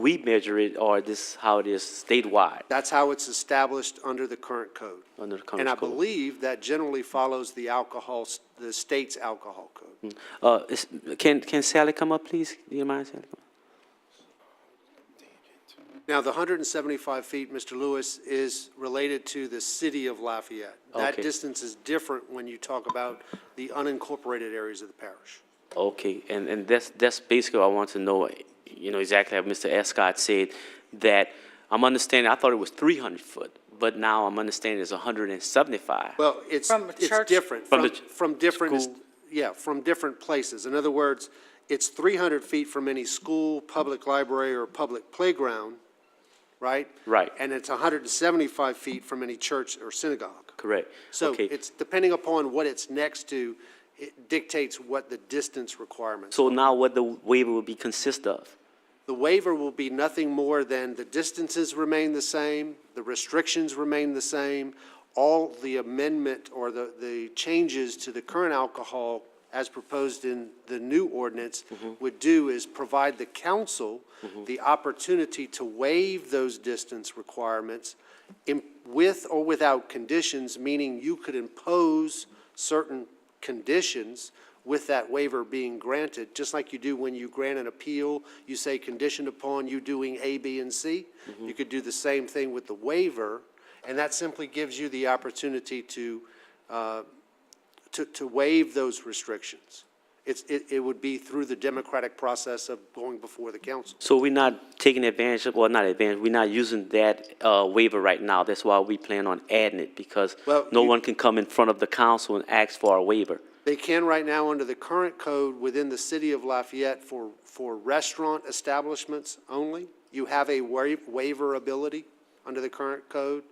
we measure it, or this how it is statewide That's how it's established under the current code. under the current And I code? believe that generally follows the the state's alcohol code. Can Sally come up, please? Do you mind, Sally? Now, the 175 feet, Mr. Lewis, is related to the city of Lafayette. That Okay. distance is different when you talk about the unincorporated areas of the parish. Okay, and that's basically what I want to know, exactly how Mr. Escott said, that I'm understanding, I thought it was 300 foot, but now I'm understanding it's 175. Well, it's different from different, school. from different places. In other words, it's 300 feet from any school, public library, or public playground, right? Right. And it's 175 feet from any church or synagogue. Correct. So Okay. it's depending upon what it's next to, it dictates what the distance requirements. So now what the waiver will be consist of? The waiver will be nothing more than the distances remain the same, the restrictions remain the same, all the amendment or the changes to the current alcohol as proposed in the new ordinance would do is provide the council the opportunity to waive those distance requirements with or without conditions, meaning you could impose certain conditions with that waiver being granted, just like you do when you grant an appeal, you say conditioned upon you doing A, B, and C. You could do the same thing with the waiver, and that simply gives you the opportunity to waive those restrictions. It would be through the democratic process of going before the council. So we're not taking advantage of, well, not advantage, we're not using that waiver right now. That's why we plan on adding it, because Well, no one can come in front of the council and ask for a waiver. They can right now under the current code within the city of Lafayette for restaurant establishments only. You have a waiver ability under the current code.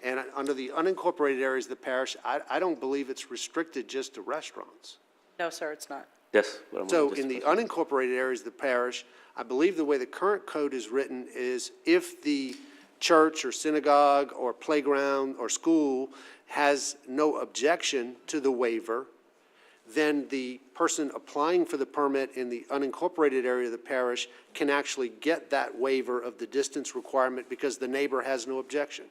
And under the unincorporated areas of the parish, I don't believe it's restricted just to restaurants. No, sir, it's not. That's what I'm. So in the unincorporated areas of the parish, I believe the way the current code is written is if the church or synagogue or playground or school has no objection to the waiver, then the person applying for the permit in the unincorporated area of the parish can actually get that waiver of the distance requirement because the neighbor has no objection.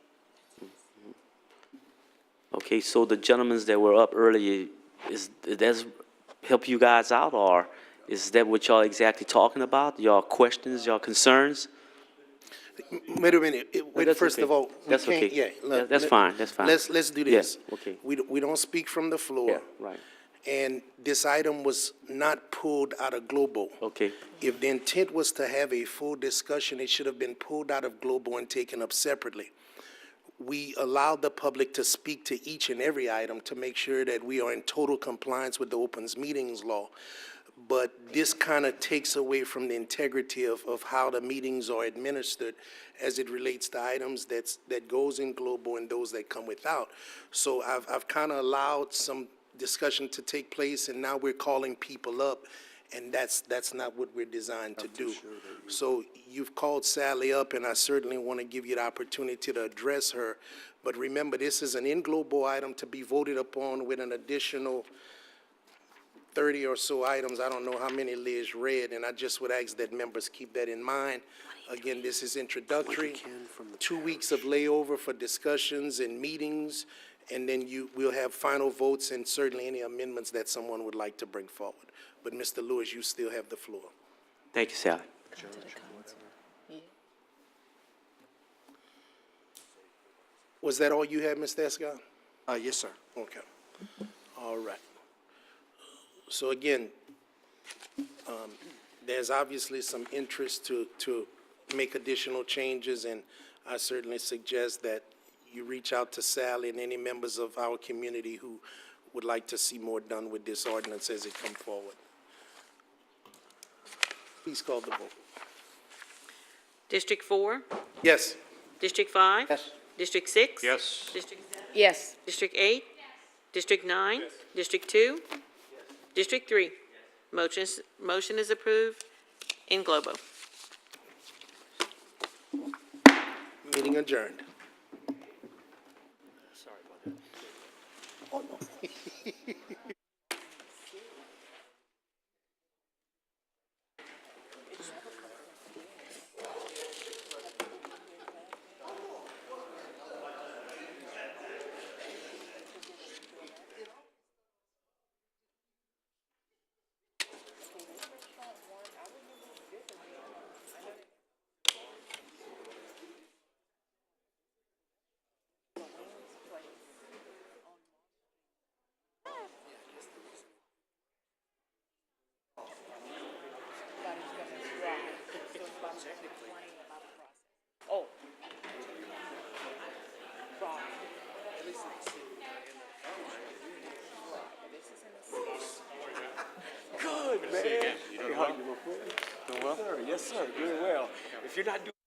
Okay, so the gentlemen that were up earlier, does help you guys out, or is that what y'all exactly talking about? Y'all questions, y'all concerns? Wait a minute. that's First okay. of all, That's okay. Yeah, That's fine, that's fine. Let's do this. Yeah, okay. We don't speak from the floor. Yeah, right. And this item was not pulled out of Global. Okay, If the intent was to have a full discussion, it should have been pulled out of Global and taken up separately. We allowed the public to speak to each and every item to make sure that we are in total compliance with the Opens Meetings Law. But this kind of takes away from the integrity of how the meetings are administered as it relates to items that goes in Global and those that come without. So I've kind of allowed some discussion to take place, and now we're calling people up, and that's not what we're designed to do. So you've called Sally up, and I certainly want to give you the opportunity to address her. But remember, this is an in-Global item to be voted upon with an additional 30 or so items. I don't know how many Liz read, and I just would ask that members keep that in mind. Again, this is introductory, 2 weeks of layover for discussions and meetings, and then we'll have final votes and certainly any amendments that someone would like to bring forward. But Mr. Lewis, you still have the floor. thank you, Sally. Was that all you had, Mr. Escott? Yes, sir. Okay. All right. So again, there's obviously some interest to make additional changes, and I certainly suggest that you reach out to Sally and any members of our community who would like to see more done with this ordinance as it comes forward. Please call the vote. District 4? Yes. District 5? Yes. District 6? Yes. District 7? Yes. District 8? District 9? District 2? District 3? Motion is approved in globo. Meeting adjourned. you're not doing